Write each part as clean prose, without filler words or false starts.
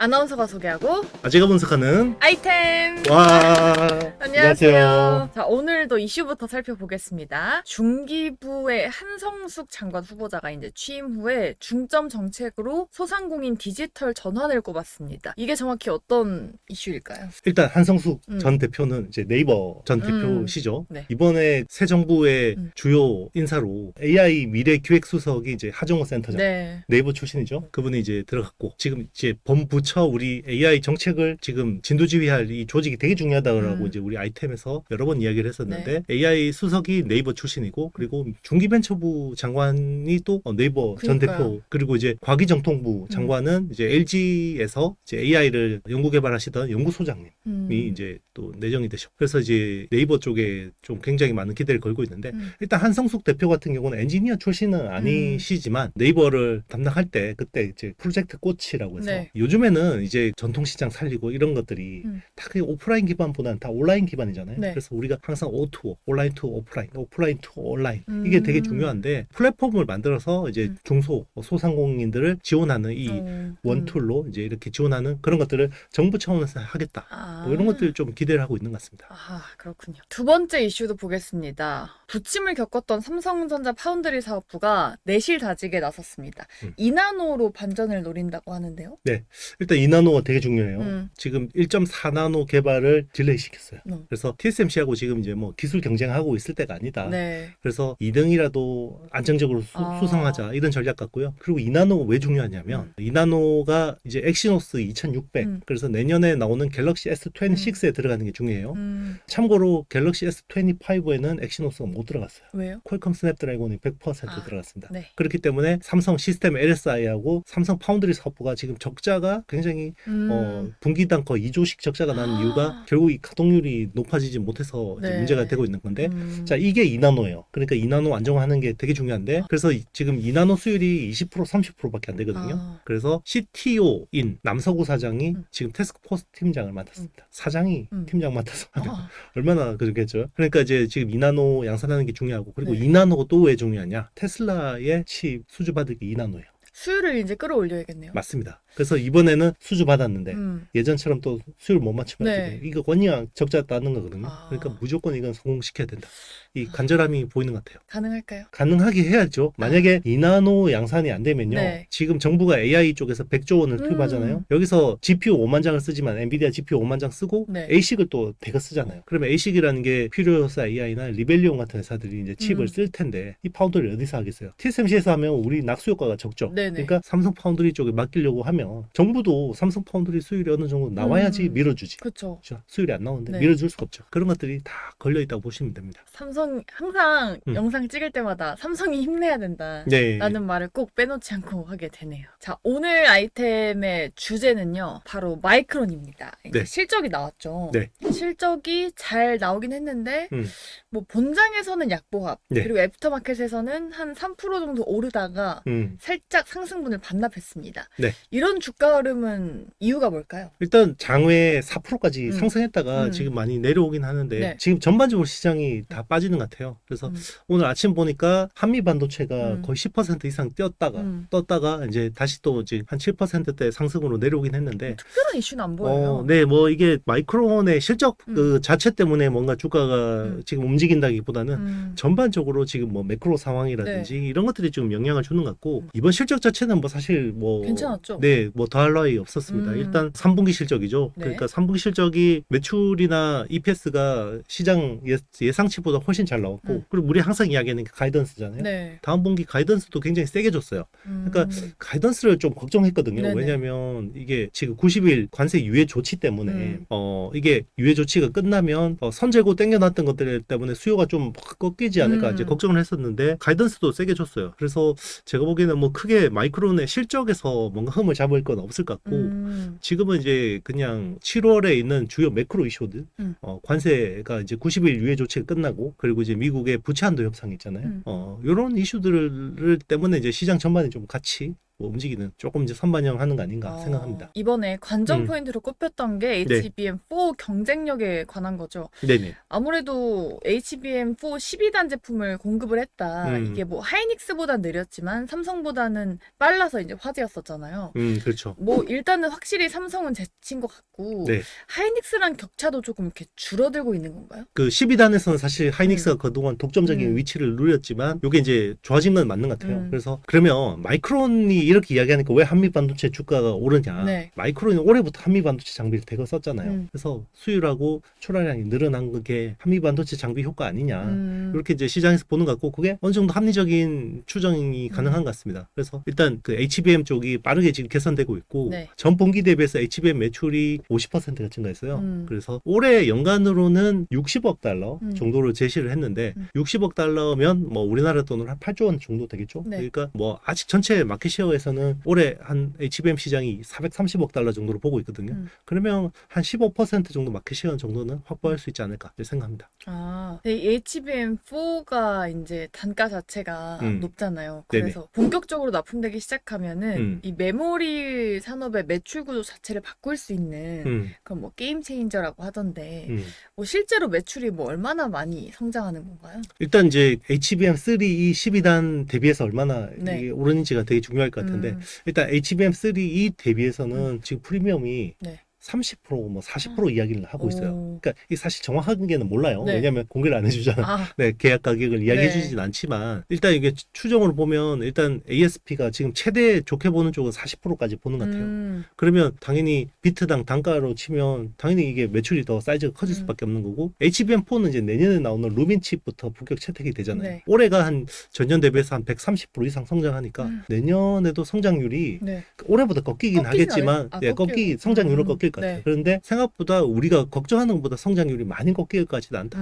아나운서가 소개하고 제가 분석하는 아이템. 와 안녕하세요. 자, 오늘도 이슈부터 살펴보겠습니다. 중기부의 한성숙 장관 후보자가 이제 취임 후에 중점 정책으로 소상공인 디지털 전환을 꼽았습니다. 이게 정확히 어떤 이슈일까요? 일단 한성숙 전 대표는 이제 네이버 전 대표시죠. 네. 이번에 새 정부의 주요 인사로 AI 미래 기획 수석이 이제 하정우 센터장 네. 네이버 출신이죠. 그분이 이제 들어갔고 지금 이제 본부처 우리 AI 정책을 지금 진두지휘할 이 조직이 되게 중요하다고 이제 우리 아이템에서 여러 번 이야기를 했었는데 AI 수석이 네이버 출신이고 그리고 중기벤처부 장관이 또 네이버 전 대표 그리고 이제 과기정통부 장관은 이제 LG에서 이제 AI를 연구개발하시던 연구소장님이 이제 또 내정이 되셨고 그래서 이제 네이버 쪽에 좀 굉장히 많은 기대를 걸고 있는데 일단 한성숙 대표 같은 경우는 엔지니어 출신은 아니시지만 네이버를 담당할 때 그때 이제 프로젝트 꽃이라고 해서 네. 요즘에는 이제 전통시장 살리고 이런 것들이 다 그냥 오프라인 기반보다는 다 온라인 기반이잖아요. 네. 그래서 우리가 항상 O2O, 온라인 투 오프라인, 오프라인 투 온라인 이게 되게 중요한데 플랫폼을 만들어서 이제 중소, 소상공인들을 지원하는 이 원툴로 이제 이렇게 지원하는 그런 것들을 정부 차원에서 하겠다. 뭐 이런 것들 좀 기대를 하고 있는 것 같습니다. 그렇군요. 두 번째 이슈도 보겠습니다. 부침을 겪었던 삼성전자 파운드리 사업부가 내실다직에 나섰습니다. 이나노로 반전을 노린다고 하는데요. 네, 일단 이나노가 되게 중요해요. 지금 1.4나노 개발을 딜레이 시켰어요. 그래서 TSMC하고 지금 이제 뭐 기술 경쟁하고 있을 때가 아니다. 네. 그래서 2등이라도 안정적으로 수상하자 이런 전략 같고요. 그리고 이나노가 왜 중요하냐면 이나노가 이제 엑시노스 2600 그래서 내년에 나오는 갤럭시 S26에 들어가는 게 중요해요. 참고로 갤럭시 S25에는 엑시노스가 못 들어갔어요. 왜요? 퀄컴 스냅드래곤이 100% 들어갔습니다. 네. 그렇기 때문에 삼성 시스템 LSI하고 삼성 파운드리 사업부가 지금 적자가 굉장히 분기당 거의 2조씩 적자가 나는 이유가 결국 이 가동률이 높아지지 못해서 이제 문제가 되고 있는 건데 자 이게 이나노예요. 그러니까 이나노 안정화하는 게 되게 중요한데 그래서 지금 이나노 수율이 20% 30%밖에 안 되거든요. 그래서 CTO인 남서구 사장이 지금 태스크포스 팀장을 맡았습니다. 사장이 팀장 맡아서 하면 얼마나 그렇겠죠. 그러니까 이제 지금 이나노 양산하는 게 중요하고 그리고 이나노가 또 왜 중요하냐 테슬라의 칩 수주받을 게 이나노예요. 수율을 이제 끌어올려야겠네요. 맞습니다. 그래서 이번에는 수주 받았는데 예전처럼 또 수율 못 맞추면 이거 원이야 적자 나는 거거든요. 그러니까 무조건 이건 성공시켜야 된다. 이 간절함이 보이는 것 같아요. 가능할까요? 가능하게 해야죠. 만약에 이나노 양산이 안 되면요. 지금 정부가 AI 쪽에서 100조 원을 투입하잖아요. 여기서 GPU 5만 장을 쓰지만 엔비디아 GPU 5만 장 쓰고 ASIC을 또 대거 쓰잖아요. 그러면 ASIC이라는 게 퓨리오사 AI나 리벨리온 같은 회사들이 이제 칩을 쓸 텐데 이 파운드를 어디서 하겠어요? TSMC에서 하면 우리 낙수 효과가 적죠. 그러니까 삼성 파운드리 쪽에 맡기려고 하면 정부도 삼성 파운드리 수율이 어느 정도 나와야지 밀어주지. 그렇죠. 수율이 안 나오는데 밀어줄 수가 없죠. 그런 것들이 다 걸려있다고 보시면 됩니다. 삼성 항상 영상 찍을 때마다 삼성이 힘내야 된다 라는 말을 꼭 빼놓지 않고 하게 되네요. 자, 오늘 아이템의 주제는요. 바로 마이크론입니다. 이제 실적이 나왔죠. 실적이 잘 나오긴 했는데 뭐 본장에서는 약보합 그리고 애프터마켓에서는 한 3% 정도 오르다가 살짝 상승분을 반납했습니다. 이런 주가 흐름은 이유가 뭘까요? 일단 장외 4%까지 상승했다가 지금 많이 내려오긴 하는데 지금 전반적으로 시장이 다 빠지는 것 같아요. 그래서 오늘 아침 보니까 한미 반도체가 거의 10% 이상 떴다가 이제 다시 또 이제 한 7%대 상승으로 내려오긴 했는데 특별한 이슈는 안 보여요. 네, 뭐 이게 마이크론의 실적 그 자체 때문에 뭔가 주가가 지금 움직인다기보다는 전반적으로 지금 뭐 매크로 상황이라든지 이런 것들이 좀 영향을 주는 것 같고 이번 실적 자체는 뭐 사실 뭐 괜찮았죠. 네, 뭐 더할 나위 없었습니다. 일단 3분기 실적이죠. 그러니까 3분기 실적이 매출이나 EPS가 시장 예상치보다 훨씬 잘 나왔고 그리고 우리 항상 이야기하는 게 가이던스잖아요. 다음 분기 가이던스도 굉장히 세게 줬어요. 그러니까 가이던스를 좀 걱정했거든요. 왜냐하면 이게 지금 90일 관세 유예 조치 때문에 이게 유예 조치가 끝나면 선재고 땡겨놨던 것들 때문에 수요가 좀 꺾이지 않을까 이제 걱정을 했었는데 가이던스도 세게 줬어요. 그래서 제가 보기에는 뭐 크게 마이크론의 실적에서 뭔가 흠을 잡을 건 없을 것 같고 지금은 이제 그냥 7월에 있는 주요 매크로 이슈들 관세가 이제 90일 유예 조치가 끝나고 그리고 이제 미국의 부채 한도 협상 있잖아요. 이런 이슈들 때문에 이제 시장 전반이 좀 같이 뭐 움직이는 조금 이제 선반영하는 거 아닌가 생각합니다. 이번에 관전 포인트로 꼽혔던 게 HBM4 경쟁력에 관한 거죠. 네네. 아무래도 HBM4 12단 제품을 공급을 했다. 이게 뭐 하이닉스보다 느렸지만 삼성보다는 빨라서 이제 화제였었잖아요. 그렇죠. 뭐 일단은 확실히 삼성은 제친 것 같고 네. 하이닉스랑 격차도 조금 이렇게 줄어들고 있는 건가요? 그 12단에서는 사실 하이닉스가 그동안 독점적인 위치를 누렸지만 이게 이제 좋아진 건 맞는 것 같아요. 그래서 그러면 마이크론이 이렇게 이야기하니까 왜 한미반도체 주가가 오르냐? 네. 마이크론이 올해부터 한미반도체 장비를 대거 썼잖아요. 그래서 수율하고 출하량이 늘어난 게 한미반도체 장비 효과 아니냐? 이렇게 이제 시장에서 보는 것 같고 그게 어느 정도 합리적인 추정이 가능한 것 같습니다. 그래서 일단 그 HBM 쪽이 빠르게 지금 개선되고 있고 전 분기 대비해서 HBM 매출이 50%가 증가했어요. 그래서 올해 연간으로는 60억 달러 정도로 제시를 했는데 60억 달러면 뭐 우리나라 돈으로 한 8조 원 정도 되겠죠. 그러니까 뭐 아직 전체 마켓 시어에서는 올해 한 HBM 시장이 430억 달러 정도로 보고 있거든요. 그러면 한 15% 정도 마켓 시어 정도는 확보할 수 있지 않을까 생각합니다. HBM4가 이제 단가 자체가 높잖아요. 그래서 본격적으로 납품되기 시작하면은 이 메모리 산업의 매출 구조 자체를 바꿀 수 있는 그런 뭐 게임 체인저라고 하던데 뭐 실제로 매출이 뭐 얼마나 많이 성장하는 건가요? 일단 이제 HBM3E 12단 대비해서 얼마나 이게 오르는지가 되게 중요할 것 같은데 일단 HBM3E 대비해서는 지금 프리미엄이 30% 뭐 40% 이야기를 하고 있어요. 그러니까 이 사실 정확한 게는 몰라요. 왜냐하면 공개를 안 해주잖아. 계약 가격을 이야기해주진 않지만 일단 이게 추정으로 보면 일단 ASP가 지금 최대 좋게 보는 쪽은 40%까지 보는 것 같아요. 그러면 당연히 비트당 단가로 치면 당연히 이게 매출이 더 사이즈가 커질 수밖에 없는 거고 HBM4는 이제 내년에 나오는 루빈 칩부터 본격 채택이 되잖아요. 올해가 한 전년 대비해서 한 130% 이상 성장하니까 내년에도 성장률이 올해보다 꺾이긴 하겠지만 성장률은 꺾일 같아요. 그런데 생각보다 우리가 걱정하는 것보다 성장률이 많이 꺾이지는 않다.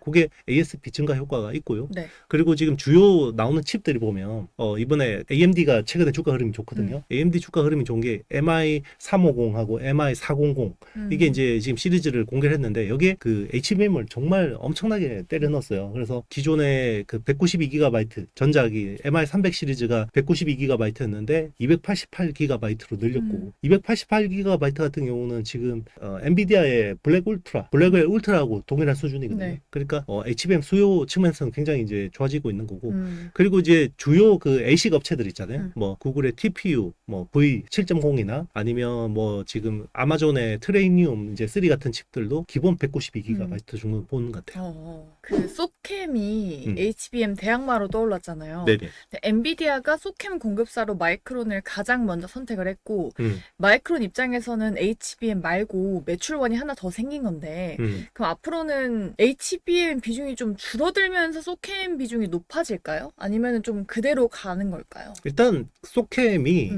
그게 ASP 증가 효과가 있고요. 그리고 지금 주요 나오는 칩들이 보면 이번에 AMD가 최근에 주가 흐름이 좋거든요. AMD 주가 흐름이 좋은 게 MI350하고 MI400 이게 이제 지금 시리즈를 공개를 했는데 여기에 그 HBM을 정말 엄청나게 때려 넣었어요. 그래서 기존에 그 192GB 전작이 MI300 시리즈가 192GB였는데 288GB로 늘렸고 288GB 같은 경우는 지금 엔비디아의 블랙웰 울트라하고 동일한 수준이거든요. 그러니까 HBM 수요 측면에서는 굉장히 이제 좋아지고 있는 거고 그리고 이제 주요 그 ASIC 업체들 있잖아요. 뭐 구글의 TPU, 뭐 V7.0이나 아니면 뭐 지금 아마존의 트레이니움 이제 3 같은 칩들도 기본 192GB 정도 보는 것 같아요. 그 소캠이 HBM 대항마로 떠올랐잖아요. 근데 엔비디아가 소캠 공급사로 마이크론을 가장 먼저 선택을 했고 마이크론 입장에서는 HBM 말고 매출원이 하나 더 생긴 건데 그럼 앞으로는 HBM 비중이 좀 줄어들면서 소캠 비중이 높아질까요? 아니면 좀 그대로 가는 걸까요? 일단 소캠이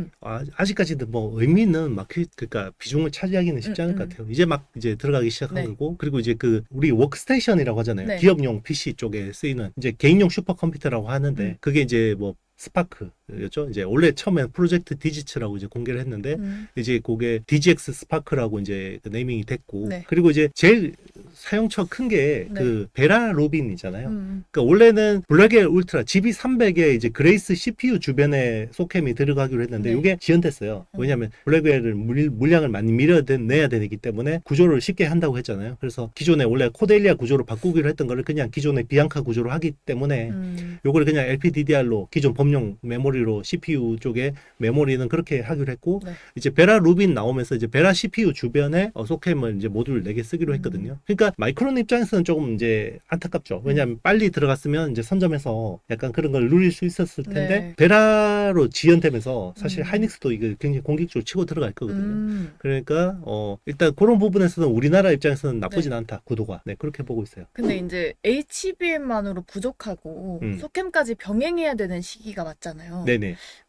아직까지도 뭐 의미 있는 마켓 그러니까 비중을 차지하기는 쉽지 않을 것 같아요. 이제 막 이제 들어가기 시작한 거고 그리고 이제 그 우리 워크스테이션이라고 하잖아요. 기업용 PC 쪽에 쓰이는 이제 개인용 슈퍼컴퓨터라고 하는데 그게 이제 뭐 스파크였죠. 이제 원래 처음에 프로젝트 디지츠라고 이제 공개를 했는데 이제 그게 DGX 스파크라고 이제 그 네이밍이 됐고 그리고 이제 제일 사용처 큰 게 그 베라 루빈이잖아요. 그러니까 원래는 블랙웰 울트라 GB300에 이제 그레이스 CPU 주변에 소캠이 들어가기로 했는데 이게 지연됐어요. 왜냐하면 블랙웰을 물량을 많이 밀어내야 되기 때문에 구조를 쉽게 한다고 했잖아요. 그래서 기존에 원래 코델리아 구조로 바꾸기로 했던 거를 그냥 기존의 비앙카 구조로 하기 때문에 요거를 그냥 LPDDR로 기존 범용 메모리로 CPU 쪽에 메모리는 그렇게 하기로 했고 이제 베라 루빈 나오면서 이제 베라 CPU 주변에 소캠을 이제 모듈 4개 쓰기로 했거든요. 그러니까 마이크론 입장에서는 조금 이제 안타깝죠. 왜냐하면 빨리 들어갔으면 이제 선점해서 약간 그런 걸 누릴 수 있었을 텐데 베라로 지연되면서 사실 하이닉스도 이거 굉장히 공격적으로 치고 들어갈 거거든요. 그러니까 일단 그런 부분에서는 우리나라 입장에서는 나쁘진 않다. 구도가. 그렇게 보고 있어요. 근데 이제 HBM만으로 부족하고 소캠까지 병행해야 되는 시기가 맞잖아요.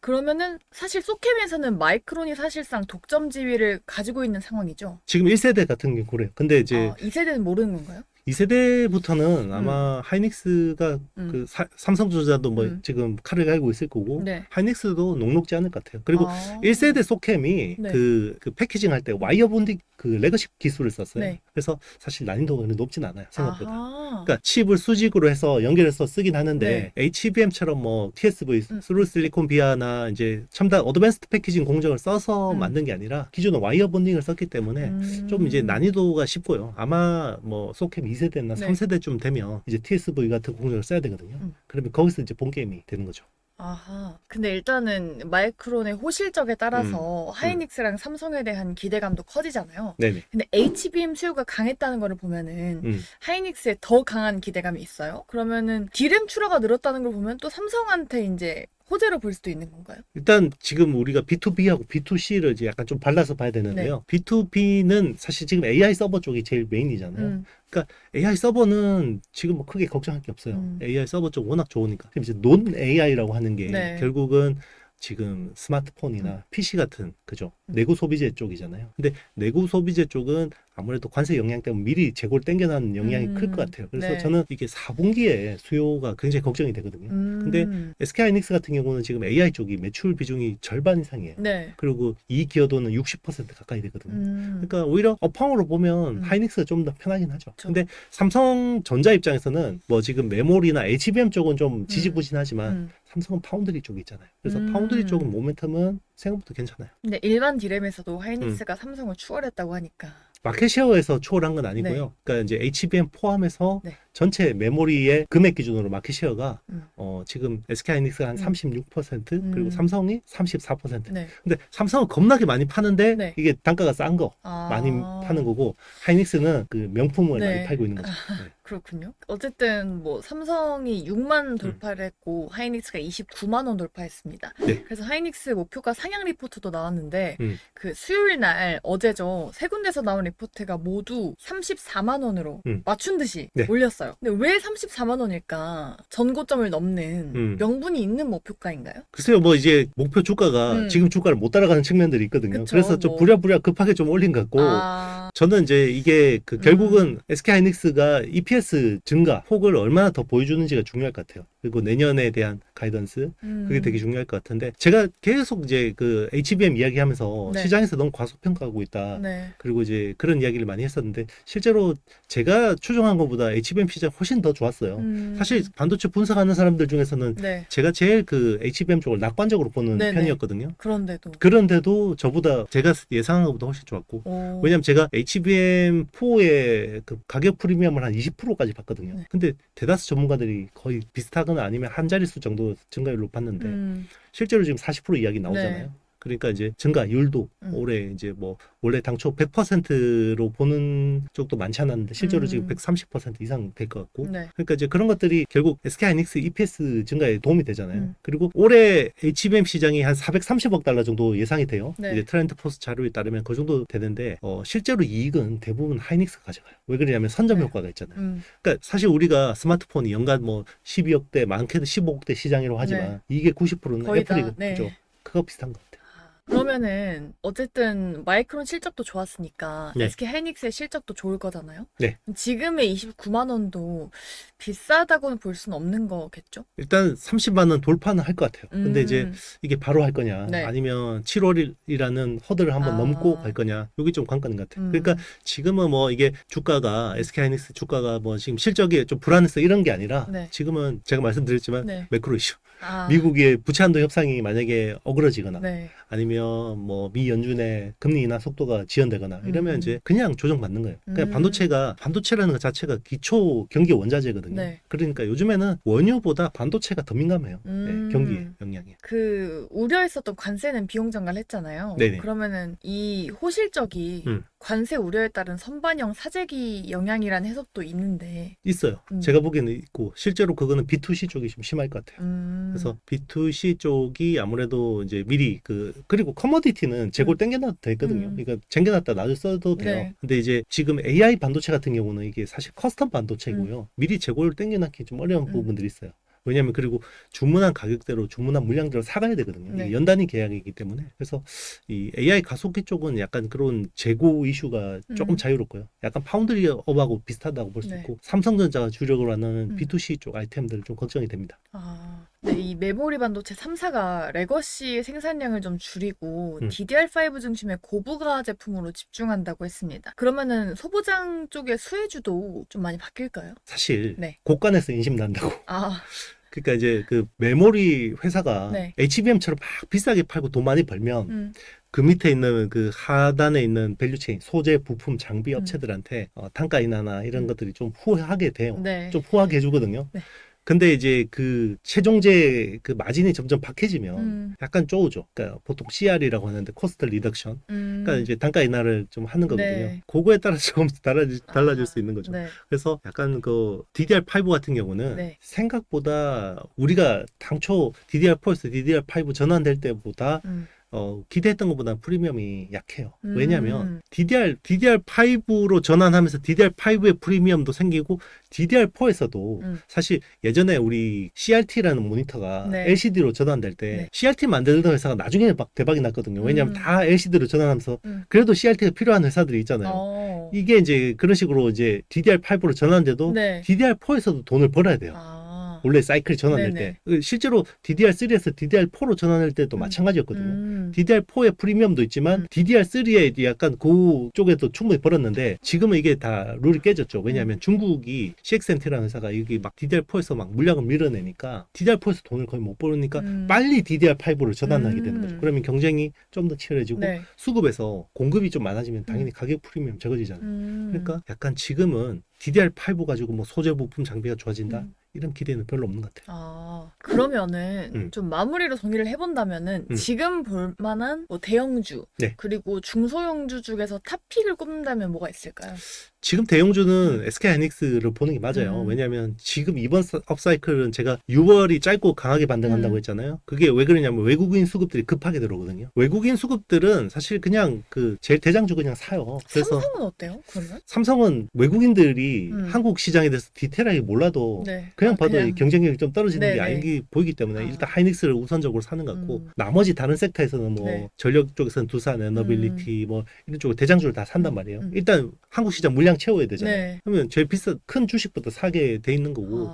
그러면은 사실 소캠에서는 마이크론이 사실상 독점 지위를 가지고 있는 상황이죠. 지금 1세대 같은 경우 그래요. 근데 이제 2세대는 모르는 건가요? 2세대부터는 아마 하이닉스가 그 삼성전자도 뭐 지금 칼을 갈고 있을 거고 하이닉스도 녹록지 않을 것 같아요. 그리고 1세대 소캠이 그 패키징 할 때 와이어 본딩 그 레거시 기술을 썼어요. 네. 그래서 사실 난이도가 높진 않아요, 생각보다. 아하. 그러니까 칩을 수직으로 해서 연결해서 쓰긴 하는데 네. HBM처럼 뭐 TSV, 스루 실리콘 비아나 이제 첨단 어드밴스드 패키징 공정을 써서 만든 게 아니라 기존은 와이어 본딩을 썼기 때문에 좀 이제 난이도가 쉽고요. 아마 뭐 소켓 2세대나 네. 3세대쯤 되면 이제 TSV 같은 공정을 써야 되거든요. 그러면 거기서 이제 본 게임이 되는 거죠. 아하. 근데 일단은 마이크론의 호실적에 따라서 하이닉스랑 삼성에 대한 기대감도 커지잖아요. 네네. 근데 HBM 수요가 강했다는 거를 보면은 하이닉스에 더 강한 기대감이 있어요. 그러면은 D램 출하가 늘었다는 걸 보면 또 삼성한테 이제 호재로 볼 수도 있는 건가요? 일단 지금 우리가 B2B하고 B2C를 이제 약간 좀 발라서 봐야 되는데요. B2B는 사실 지금 AI 서버 쪽이 제일 메인이잖아요. 그러니까 AI 서버는 지금 뭐 크게 걱정할 게 없어요. AI 서버 쪽 워낙 좋으니까. 그럼 이제 논 AI라고 하는 게 결국은 지금 스마트폰이나 PC 같은 그죠? 내구 소비재 쪽이잖아요. 근데 내구 소비재 쪽은 아무래도 관세 영향 때문에 미리 재고를 땡겨놓은 영향이 클 것 같아요. 그래서 저는 이게 4분기에 수요가 굉장히 걱정이 되거든요. 근데 SK하이닉스 같은 경우는 지금 AI 쪽이 매출 비중이 절반 이상이에요. 그리고 이 기여도는 60% 가까이 되거든요. 그러니까 오히려 업황으로 보면 하이닉스가 좀 더 편하긴 하죠. 근데 삼성전자 입장에서는 뭐 지금 메모리나 HBM 쪽은 좀 지지부진하지만 삼성은 파운드리 쪽이 있잖아요. 그래서 파운드리 쪽은 모멘텀은 생각보다 괜찮아요. 근데 일반 D램에서도 하이닉스가 삼성을 추월했다고 하니까. 마켓쉐어에서 초월한 건 아니고요. 그러니까 이제 HBM 포함해서 전체 메모리의 금액 기준으로 마켓쉐어가 지금 SK하이닉스가 한 36% 그리고 삼성이 34%. 근데 삼성은 겁나게 많이 파는데 이게 단가가 싼 거 많이 파는 거고 하이닉스는 그 명품을 많이 팔고 있는 거죠. 그렇군요. 어쨌든 뭐 삼성이 6만 돌파를 했고 하이닉스가 29만 원 돌파했습니다. 그래서 하이닉스 목표가 상향 리포트도 나왔는데 그 수요일 날 어제죠. 세 군데서 나온 리포트가 모두 34만 원으로 맞춘 듯이 올렸어요. 근데 왜 34만 원일까? 전고점을 넘는 명분이 있는 목표가인가요? 글쎄요, 뭐 이제 목표 주가가 지금 주가를 못 따라가는 측면들이 있거든요. 그쵸, 그래서 좀 부랴부랴 급하게 좀 올린 것 같고 저는 이제 이게 그 결국은 SK하이닉스가 EPS 증가 폭을 얼마나 더 보여주는지가 중요할 것 같아요. 그리고 내년에 대한 가이던스 그게 되게 중요할 것 같은데 제가 계속 이제 그 HBM 이야기하면서 시장에서 너무 과소평가하고 있다. 그리고 이제 그런 이야기를 많이 했었는데 실제로 제가 추정한 것보다 HBM 시장 훨씬 더 좋았어요. 사실 반도체 분석하는 사람들 중에서는 제가 제일 그 HBM 쪽을 낙관적으로 보는 편이었거든요. 그런데도 저보다 제가 예상한 것보다 훨씬 좋았고 왜냐면 제가 HBM4의 그 가격 프리미엄을 한 20%까지 봤거든요. 근데 대다수 전문가들이 거의 비슷하거나 아니면 한 자릿수 정도 증가율로 봤는데 실제로 지금 40% 이야기 나오잖아요. 그러니까 이제 증가율도 올해 이제 뭐 원래 당초 100%로 보는 쪽도 많지 않았는데 실제로 지금 130% 이상 될 것 같고 그러니까 이제 그런 것들이 결국 SK하이닉스 EPS 증가에 도움이 되잖아요. 그리고 올해 HBM 시장이 한 430억 달러 정도 예상이 돼요. 이제 트렌드 포스 자료에 따르면 그 정도 되는데 실제로 이익은 대부분 하이닉스가 가져가요. 왜 그러냐면 선점 효과가 있잖아요. 그러니까 사실 우리가 스마트폰이 연간 뭐 12억대 많게는 15억대 시장이라고 하지만 이게 90%는 애플이죠. 그거 비슷한 것 같아요. 그러면은 어쨌든 마이크론 실적도 좋았으니까 SK 하이닉스의 실적도 좋을 거잖아요. 지금의 29만 원도 비싸다고는 볼 수는 없는 거겠죠? 일단 30만 원 돌파는 할 것 같아요. 근데 이제 이게 바로 할 거냐 아니면 7월이라는 허들을 한번 넘고 갈 거냐 이게 좀 관건인 것 같아요. 그러니까 지금은 뭐 이게 주가가 SK 하이닉스 주가가 뭐 지금 실적이 좀 불안해서 이런 게 아니라 지금은 제가 말씀드렸지만 매크로 이슈. 미국의 부채 한도 협상이 만약에 어그러지거나 아니면 뭐 미 연준의 금리 인하 속도가 지연되거나 이러면 이제 그냥 조정받는 거예요. 그러니까 반도체라는 것 자체가 기초 경기 원자재거든요. 그러니까 요즘에는 원유보다 반도체가 더 민감해요. 경기 영향이. 그 우려했었던 관세는 비용 증가를 했잖아요. 그러면은 이 호실적이 관세 우려에 따른 선반영 사재기 영향이라는 해석도 있는데 있어요. 제가 보기에는 있고 실제로 그거는 B2C 쪽이 좀 심할 것 같아요. 그래서 B2C 쪽이 아무래도 이제 미리 그리고 커머디티는 재고를 땡겨놔도 되거든요. 그러니까 쟁겨놨다 나중에 써도 돼요. 근데 이제 지금 AI 반도체 같은 경우는 이게 사실 커스텀 반도체고요. 미리 재고를 땡겨놨기 좀 어려운 부분들이 있어요. 왜냐하면 그리고 주문한 가격대로 주문한 물량대로 사가야 되거든요. 이게 연단위 계약이기 때문에. 그래서 이 AI 가속기 쪽은 약간 그런 재고 이슈가 조금 자유롭고요. 약간 파운드리 업하고 비슷하다고 볼 수 있고 삼성전자가 주력으로 하는 B2C 쪽 아이템들은 좀 걱정이 됩니다. 네, 이 메모리 반도체 3사가 레거시 생산량을 좀 줄이고 DDR5 중심의 고부가 제품으로 집중한다고 했습니다. 그러면은 소부장 쪽의 수혜주도 좀 많이 바뀔까요? 사실 네. 고간에서 인심 난다고. 아, 그러니까 이제 그 메모리 회사가 네. HBM처럼 막 비싸게 팔고 돈 많이 벌면 그 밑에 있는 그 하단에 있는 밸류체인 소재, 부품, 장비 업체들한테 단가 인하나 이런 것들이 좀 후하게 돼요. 네. 좀 후하게 해주거든요. 네. 근데 이제 그 최종재 그 마진이 점점 박해지면 약간 쪼우죠. 그러니까 보통 CR이라고 하는데 코스트 리덕션. 그러니까 이제 단가 인하를 좀 하는 거거든요. 네. 그거에 따라서 조금씩 달라질 수 있는 거죠. 네. 그래서 약간 그 DDR5 같은 경우는 네. 생각보다 우리가 당초 DDR4에서 DDR5 전환될 때보다 기대했던 것보다 프리미엄이 약해요. 왜냐하면 DDR5로 전환하면서 DDR5의 프리미엄도 생기고 DDR4에서도 사실 예전에 우리 CRT라는 모니터가 네. LCD로 전환될 때 네. CRT 만들던 회사가 나중에 막 대박이 났거든요. 왜냐하면 다 LCD로 전환하면서 그래도 CRT가 필요한 회사들이 있잖아요. 이게 이제 그런 식으로 이제 DDR5로 전환돼도 네. DDR4에서도 돈을 벌어야 돼요. 원래 사이클이 전환될 네네. 때. 실제로 DDR3에서 DDR4로 전환할 때도 마찬가지였거든요. DDR4의 프리미엄도 있지만 DDR3에 약간 그쪽에도 충분히 벌었는데 지금은 이게 다 룰이 깨졌죠. 왜냐하면 중국이 CXMT라는 회사가 여기 막 DDR4에서 막 물량을 밀어내니까 DDR4에서 돈을 거의 못 벌으니까 빨리 DDR5로 전환하게 되는 거죠. 그러면 경쟁이 좀 더 치열해지고 네. 수급에서 공급이 좀 많아지면 당연히 가격 프리미엄 적어지잖아요. 그러니까 약간 지금은 DDR5 가지고 뭐 소재 부품 장비가 좋아진다? 이런 기대는 별로 없는 것 같아요. 그러면은 좀 마무리로 정리를 해본다면은 지금 볼 만한 뭐 대형주 네. 그리고 중소형주 중에서 탑픽을 꼽는다면 뭐가 있을까요? 지금 대형주는 SK하이닉스를 보는 게 맞아요. 왜냐하면 지금 이번 업사이클은 제가 6월이 짧고 강하게 반등한다고 했잖아요. 그게 왜 그러냐면 외국인 수급들이 급하게 들어오거든요. 외국인 수급들은 사실 그냥 그 제일 대장주 그냥 사요. 그래서 삼성은 어때요? 그러면? 삼성은 외국인들이 한국 시장에 대해서 디테일하게 몰라도 네. 그냥 봐도 이 경쟁력이 좀 떨어지는 게 네네. 아니기 보이기 때문에 일단 하이닉스를 우선적으로 사는 것 같고 나머지 다른 섹터에서는 뭐 네. 전력 쪽에서는 두산, 에너빌리티 뭐 이런 쪽으로 대장주를 다 산단 말이에요. 일단 한국 시장 물량 채워야 되잖아요. 네. 그러면 제일 비싼 큰 주식부터 사게 돼 있는 거고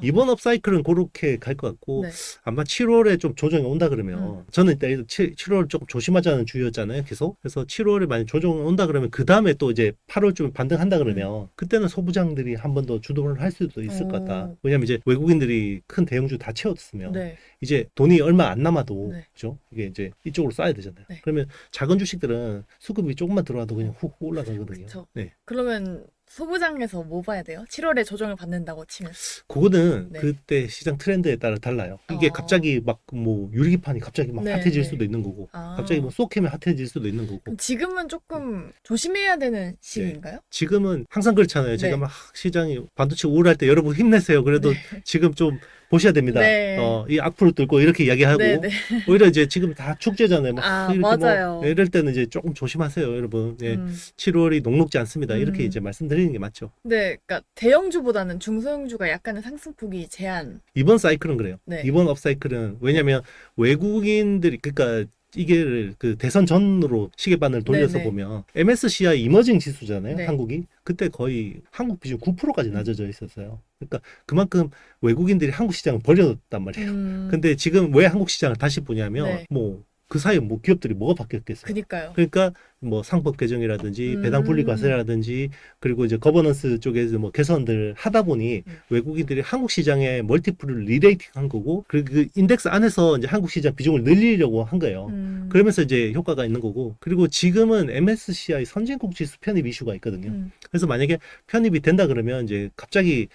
이번 업사이클은 그렇게 갈 것 같고 네. 아마 7월에 좀 조정이 온다 그러면 저는 일단 7월 조금 조심하자는 주의였잖아요. 계속. 그래서 7월에 만약 조정이 온다 그러면 그 다음에 또 이제 8월쯤에 반등한다 그러면 그때는 소부장들이 한 번 더 주도를 할 수도 있을 것 같다. 왜냐면 이제 외국인들이 큰 대형주 다 채웠으면 네. 이제 돈이 얼마 안 남아도 네. 그죠? 이게 이제 이쪽으로 쏴야 되잖아요. 네. 그러면 작은 주식들은 수급이 조금만 들어와도 그냥 훅 올라가거든요. 그쵸. 네. 그러면 소부장에서 뭐 봐야 돼요? 7월에 조정을 받는다고 치면. 그거는 네. 그때 시장 트렌드에 따라 달라요. 이게 갑자기 막 뭐 유리기판이 갑자기 막 네, 핫해질 네. 수도 있는 거고, 갑자기 뭐 쏘캠이 핫해질 수도 있는 거고. 그럼 지금은 조금 조심해야 되는 시기인가요? 지금은 항상 그렇잖아요. 제가 네. 막 시장이 반도체 우울할 때 여러분 힘내세요. 그래도 지금 좀 보셔야 됩니다. 네. 이 악플을 뚫고 이렇게 이야기하고 네, 네. 오히려 이제 지금 다 축제잖아요. 막 이렇게 맞아요. 뭐 이럴 때는 이제 조금 조심하세요, 여러분. 예. 7월이 녹록지 않습니다. 이렇게 이제 말씀드리는 게 맞죠. 네, 그러니까 대형주보다는 중소형주가 약간의 상승폭이 제한. 이번 사이클은 그래요. 네. 이번 업사이클은 왜냐하면 외국인들이 그러니까 이게 그 대선 전으로 시계반을 돌려서 네네. 보면 MSCI 이머징 지수잖아요. 네. 한국이 그때 거의 한국 비중 9%까지 낮아져 있었어요. 그러니까 그만큼 외국인들이 한국 시장을 버렸단 말이에요. 근데 지금 왜 한국 시장을 다시 보냐면 네. 뭐 그 사이에 뭐 기업들이 뭐가 바뀌었겠어요. 그니까요. 그러니까 뭐 상법 개정이라든지 배당 분리 과세라든지 그리고 이제 거버넌스 쪽에서 뭐 개선들 하다 보니 외국인들이 한국 시장에 멀티플을 리레이팅한 거고 그리고 그 인덱스 안에서 이제 한국 시장 비중을 늘리려고 한 거예요. 그러면서 이제 효과가 있는 거고 그리고 지금은 MSCI 선진국 지수 편입 이슈가 있거든요. 그래서 만약에 편입이 된다 그러면 이제 갑자기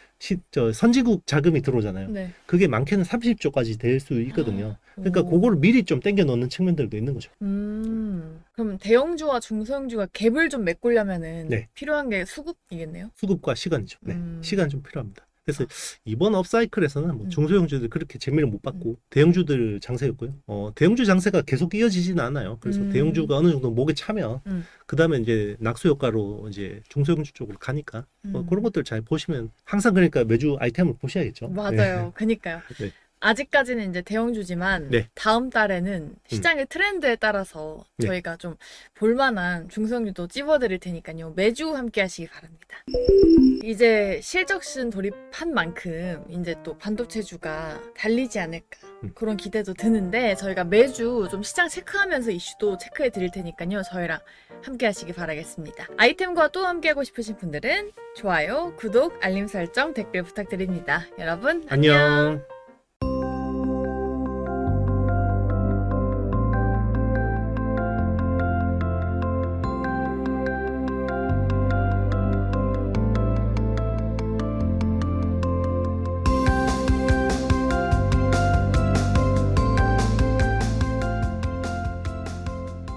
선진국 자금이 들어오잖아요. 네. 그게 많게는 30조까지 될 수 있거든요. 그러니까 그거를 미리 좀 땡겨 놓는 측면들도 있는 거죠. 그럼 대형주와 중소형주가 갭을 좀 메꾸려면은 네. 필요한 게 수급이겠네요? 수급과 시간이죠. 네. 시간 좀 필요합니다. 그래서 이번 업사이클에서는 뭐 중소형주들 그렇게 재미를 못 받고 대형주들 장세였고요. 대형주 장세가 계속 이어지지는 않아요. 그래서 대형주가 어느 정도 목에 차면 그 다음에 이제 낙수 효과로 이제 중소형주 쪽으로 가니까 그런 것들 잘 보시면 항상 그러니까 매주 아이템을 보셔야겠죠. 맞아요. 그니까요. 네. 아직까지는 이제 대형주지만 네. 다음 달에는 시장의 트렌드에 따라서 네. 저희가 좀 볼만한 중성주도 찝어드릴 테니까요. 매주 함께 하시기 바랍니다. 이제 실적 시즌 돌입한 만큼 이제 또 반도체주가 달리지 않을까 그런 기대도 드는데 저희가 매주 좀 시장 체크하면서 이슈도 체크해 드릴 테니까요. 저희랑 함께 하시기 바라겠습니다. 아이템과 또 함께 하고 싶으신 분들은 좋아요, 구독, 알림 설정, 댓글 부탁드립니다. 여러분 안녕.